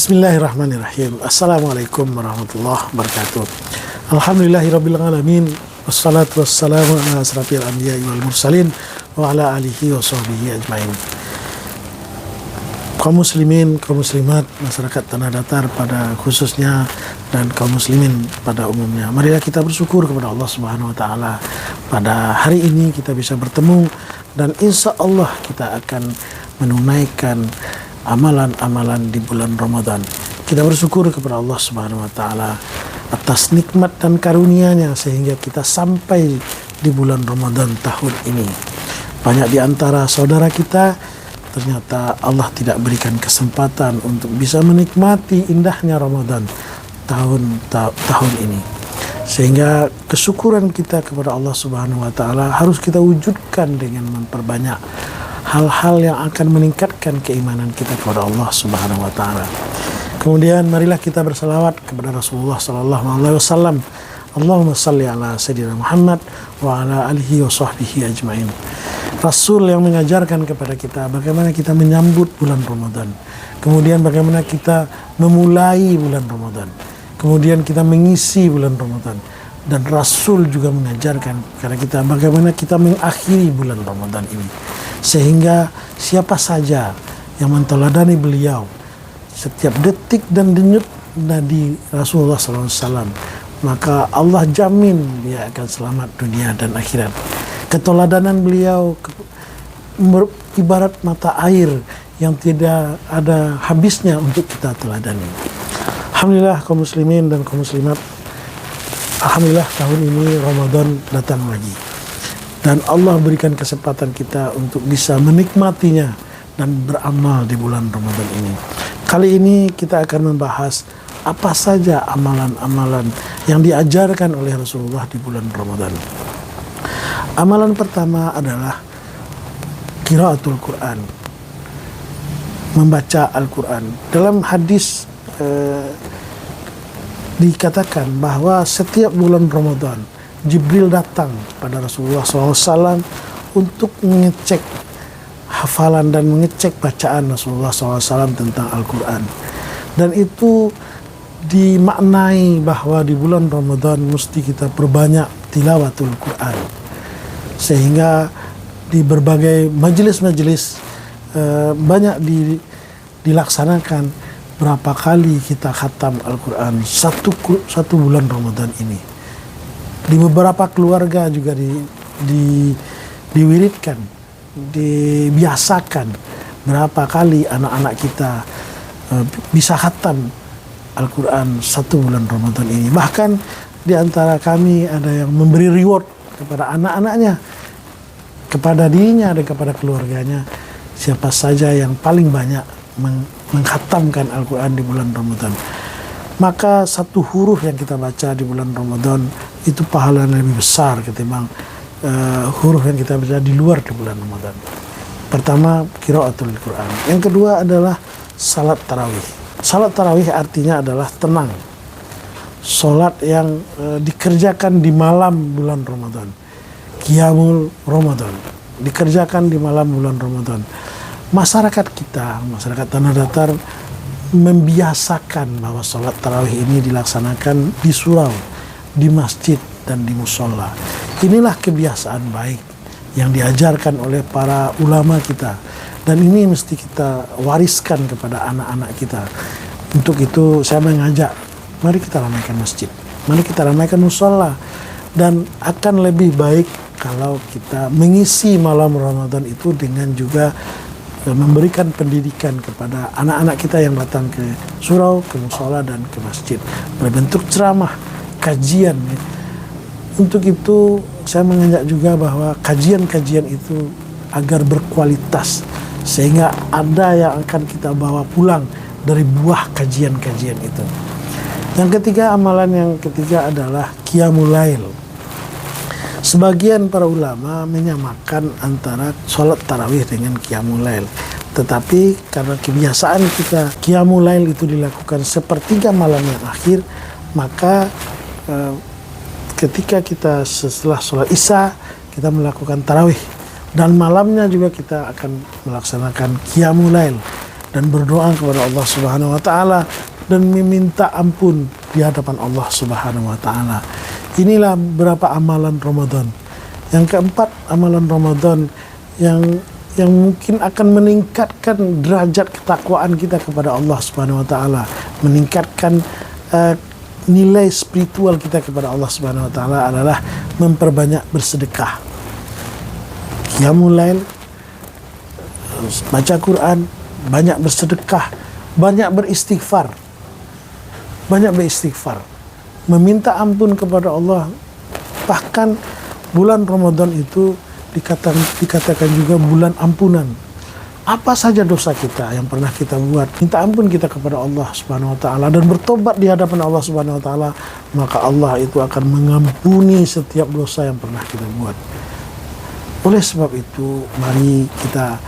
Bismillahirrahmanirrahim. Assalamualaikum warahmatullahi wabarakatuh. Alhamdulillahirabbil alamin. Wassalatu wassalamu ala asrafil anbiya'i wal mursalin wa ala alihi wa sahbihi ajmain. Kaum muslimin, kaum muslimat, masyarakat Tanah Datar pada khususnya dan kaum muslimin pada umumnya, marilah kita bersyukur kepada Allah Subhanahu wa taala. Pada hari ini kita bisa bertemu dan insya Allah kita akan menunaikan amalan-amalan di bulan Ramadan. Kita bersyukur kepada Allah Subhanahu wa taala atas nikmat dan karunia-Nya sehingga kita sampai di bulan Ramadan tahun ini. Banyak di antara saudara kita ternyata Allah tidak berikan kesempatan untuk bisa menikmati indahnya Ramadan tahun ini. Sehingga kesyukuran kita kepada Allah Subhanahu wa taala harus kita wujudkan dengan memperbanyak hal-hal yang akan meningkatkan keimanan kita kepada Allah Subhanahu wa taala. Kemudian marilah kita bersalawat kepada Rasulullah sallallahu alaihi wasallam. Allahumma shalli ala sayyidina Muhammad wa ala alihi wa sahbihi ajmain. Rasul yang mengajarkan kepada kita bagaimana kita menyambut bulan Ramadan. Kemudian bagaimana kita memulai bulan Ramadan. Kemudian kita mengisi bulan Ramadan. Dan Rasul juga mengajarkan kepada kita bagaimana kita mengakhiri bulan Ramadan ini. Sehingga siapa saja yang menteladani beliau setiap detik dan denyut nadi Rasulullah SAW, maka Allah jamin dia akan selamat dunia dan akhirat. Keteladanan beliau ibarat mata air yang tidak ada habisnya untuk kita teladani. Alhamdulillah kaum muslimin dan kaum muslimat, alhamdulillah tahun ini Ramadan datang lagi. Dan Allah berikan kesempatan kita untuk bisa menikmatinya dan beramal di bulan Ramadan ini. Kali ini kita akan membahas apa saja amalan-amalan yang diajarkan oleh Rasulullah di bulan Ramadan. Amalan pertama adalah qiraatul Quran, membaca Al-Quran. Dalam hadis dikatakan bahwa setiap bulan Ramadan Jibril datang pada Rasulullah SAW untuk mengecek hafalan dan mengecek bacaan Rasulullah SAW tentang Al-Quran. Dan itu dimaknai bahwa di bulan Ramadan mesti kita perbanyak tilawatul Quran. Sehingga di berbagai majelis-majelis banyak dilaksanakan berapa kali kita khatam Al-Quran satu bulan Ramadan ini. Di beberapa keluarga juga diwiridkan, dibiasakan berapa kali anak-anak kita bisa khatam Al-Quran satu bulan Ramadan ini. Bahkan di antara kami ada yang memberi reward kepada anak-anaknya, kepada dirinya dan kepada keluarganya, siapa saja yang paling banyak mengkhatamkan Al-Quran di bulan Ramadan. Maka satu huruf yang kita baca di bulan Ramadan itu pahalanya lebih besar ketimbang huruf yang kita baca di luar di bulan Ramadan. Pertama, qiraatul Quran. Yang kedua adalah salat tarawih. Salat tarawih artinya adalah tenang. Salat yang dikerjakan di malam bulan Ramadan. Qiyamul Ramadan dikerjakan di malam bulan Ramadan. Masyarakat kita, masyarakat Tanah Datar membiasakan bahwa salat tarawih ini dilaksanakan di surau, di masjid dan di musola. Inilah kebiasaan baik yang diajarkan oleh para ulama kita, dan ini mesti kita wariskan kepada anak-anak kita. Untuk itu saya mengajak, mari kita ramaikan masjid, mari kita ramaikan musola, dan akan lebih baik kalau kita mengisi malam Ramadan itu dengan juga memberikan pendidikan kepada anak-anak kita yang datang ke surau, ke musola dan ke masjid berbentuk ceramah, kajian. Untuk itu saya mengajak juga bahwa kajian-kajian itu agar berkualitas sehingga ada yang akan kita bawa pulang dari buah kajian-kajian itu. Amalan yang ketiga adalah qiyamul lail. Sebagian para ulama menyamakan antara sholat tarawih dengan qiyamul lail. Tetapi karena kebiasaan kita qiyamul lail itu dilakukan sepertiga malam yang akhir, maka ketika kita setelah sholat isya kita melakukan tarawih. Dan malamnya juga kita akan melaksanakan qiyamul lail. dan berdoa kepada Allah Subhanahu wa taala dan meminta ampun di hadapan Allah Subhanahu wa taala. Inilah beberapa amalan Ramadan. Yang keempat, amalan Ramadan yang mungkin akan meningkatkan derajat ketakwaan kita kepada Allah Subhanahu wa taala, meningkatkan nilai spiritual kita kepada Allah Subhanahu wa taala adalah memperbanyak bersedekah. Qiyamul Lail, baca Quran, banyak bersedekah, banyak beristighfar. Banyak beristighfar, meminta ampun kepada Allah. Bahkan bulan Ramadan itu dikatakan juga bulan ampunan. Apa saja dosa kita yang pernah kita buat, minta ampun kita kepada Allah Subhanahu wa taala dan bertobat di hadapan Allah Subhanahu wa taala, maka Allah itu akan mengampuni setiap dosa yang pernah kita buat. Oleh sebab itu, mari kita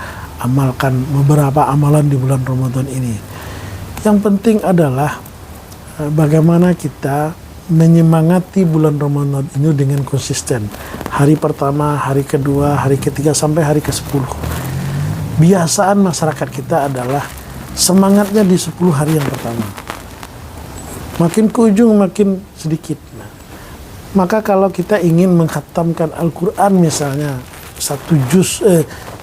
amalkan beberapa amalan di bulan Ramadan ini. Yang penting adalah bagaimana kita menyemangati bulan Ramadan ini dengan konsisten. Hari pertama, hari kedua, hari ketiga, sampai hari ke-10. Biasaan masyarakat kita adalah semangatnya di 10 hari yang pertama. Makin ke ujung makin sedikit. Maka kalau kita ingin mengkhatamkan Al-Quran misalnya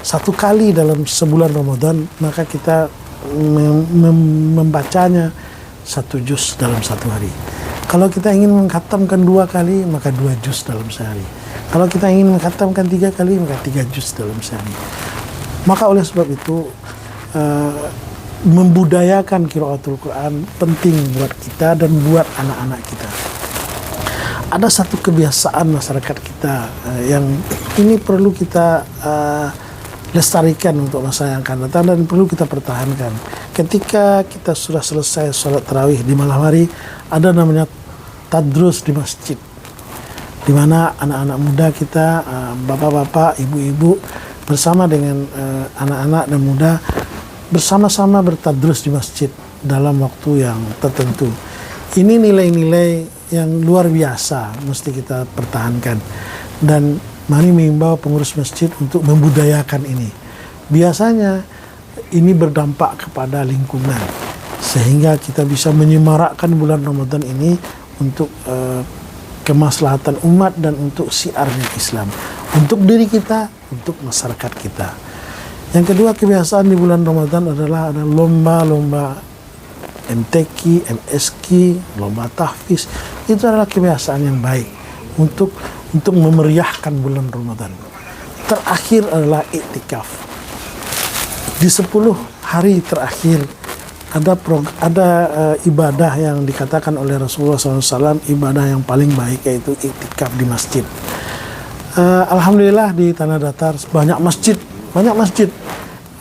satu kali dalam sebulan Ramadan, maka kita membacanya 1 juz dalam 1 hari. Kalau kita ingin mengkhatamkan 2 kali, maka 2 juz dalam sehari. Kalau kita ingin mengkhatamkan 3 kali, maka 3 juz dalam sehari. Maka oleh sebab itu membudayakan qiraatul Quran penting buat kita dan buat anak-anak kita. Ada satu kebiasaan masyarakat kita yang ini perlu kita lestarikan untuk masa yang akan datang dan perlu kita pertahankan. Ketika kita sudah selesai sholat tarawih di malam hari, ada namanya tadrus di masjid, di mana anak-anak muda kita, bapak-bapak, ibu-ibu bersama dengan anak-anak dan muda bersama-sama bertadrus di masjid dalam waktu yang tertentu. Ini nilai-nilai yang luar biasa mesti kita pertahankan, dan mari mengimbau pengurus masjid untuk membudayakan ini. Biasanya ini berdampak kepada lingkungan, sehingga kita bisa menyemarakkan bulan Ramadan ini untuk kemaslahatan umat dan untuk siarnya Islam, untuk diri kita, untuk masyarakat kita. Yang kedua, kebiasaan di bulan Ramadan adalah ada lomba-lomba MTQ, MSQ, lomba tahfiz. Itu adalah kebiasaan yang baik untuk memeriahkan bulan Ramadan. Terakhir adalah iktikaf. Di 10 hari terakhir ada ibadah yang dikatakan oleh Rasulullah SAW ibadah yang paling baik, yaitu iktikaf di masjid. Alhamdulillah di Tanah Datar banyak masjid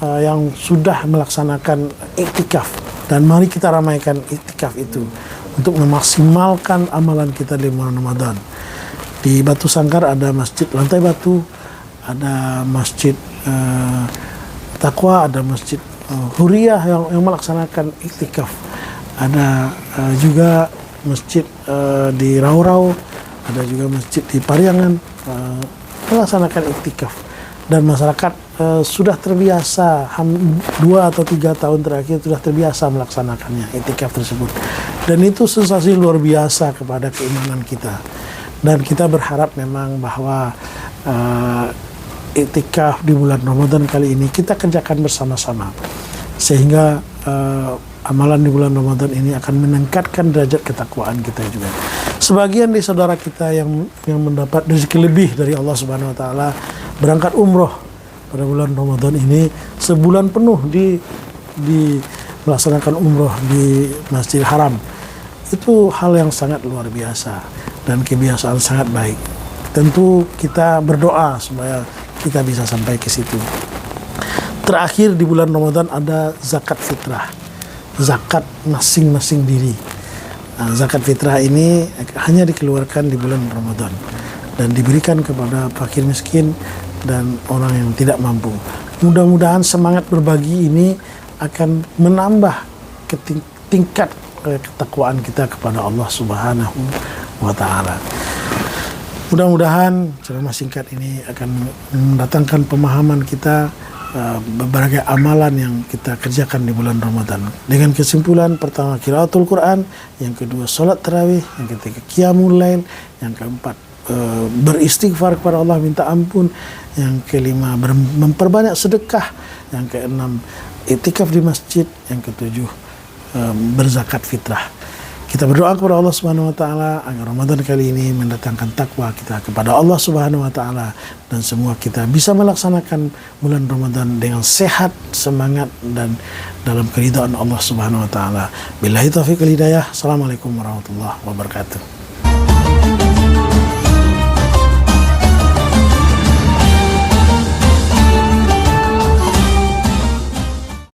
yang sudah melaksanakan iktikaf, dan mari kita ramaikan iktikaf itu untuk memaksimalkan amalan kita di bulan Ramadan. Di Batu Sangkar ada masjid Lantai Batu, ada masjid Taqwa, ada masjid Huriyah yang melaksanakan iktikaf. Ada juga masjid di Rau-Rau, ada juga masjid di Pariangan melaksanakan iktikaf. Dan masyarakat sudah terbiasa 2 atau 3 tahun terakhir sudah terbiasa melaksanakannya, iktikaf tersebut. Dan itu sensasi luar biasa kepada keimanan kita. Dan kita berharap memang bahwa iktikaf di bulan Ramadan kali ini kita kerjakan bersama-sama, sehingga amalan di bulan Ramadan ini akan meningkatkan derajat ketakwaan kita juga. Sebagian dari saudara kita yang mendapat rezeki lebih dari Allah Subhanahu wa taala berangkat umroh pada bulan Ramadan ini, sebulan penuh di melaksanakan umroh di Masjidil Haram. Itu hal yang sangat luar biasa dan kebiasaan sangat baik. Tentu kita berdoa supaya kita bisa sampai ke situ. Terakhir di bulan Ramadan ada zakat fitrah, zakat masing-masing diri. Nah, zakat fitrah ini hanya dikeluarkan di bulan Ramadan dan diberikan kepada fakir miskin dan orang yang tidak mampu. Mudah-mudahan semangat berbagi ini akan menambah tingkat ketakwaan kita kepada Allah Subhanahu wa taala. Mudah-mudahan ceramah singkat ini akan mendatangkan pemahaman kita berbagai amalan yang kita kerjakan di bulan Ramadan. Dengan kesimpulan, pertama qiraatul Quran, yang kedua salat tarawih, yang ketiga qiyamul lail, yang keempat beristighfar kepada Allah, minta ampun, yang kelima memperbanyak sedekah, yang keenam iktikaf di masjid, yang ketujuh berzakat fitrah. Kita berdoa kepada Allah Subhanahu wa taala agar Ramadan kali ini mendatangkan takwa kita kepada Allah Subhanahu wa taala, dan semua kita bisa melaksanakan bulan Ramadan dengan sehat, semangat, dan dalam keridhaan Allah Subhanahu wa taala. Billahi taufiq wal hidayah. Assalamualaikum warahmatullahi wabarakatuh.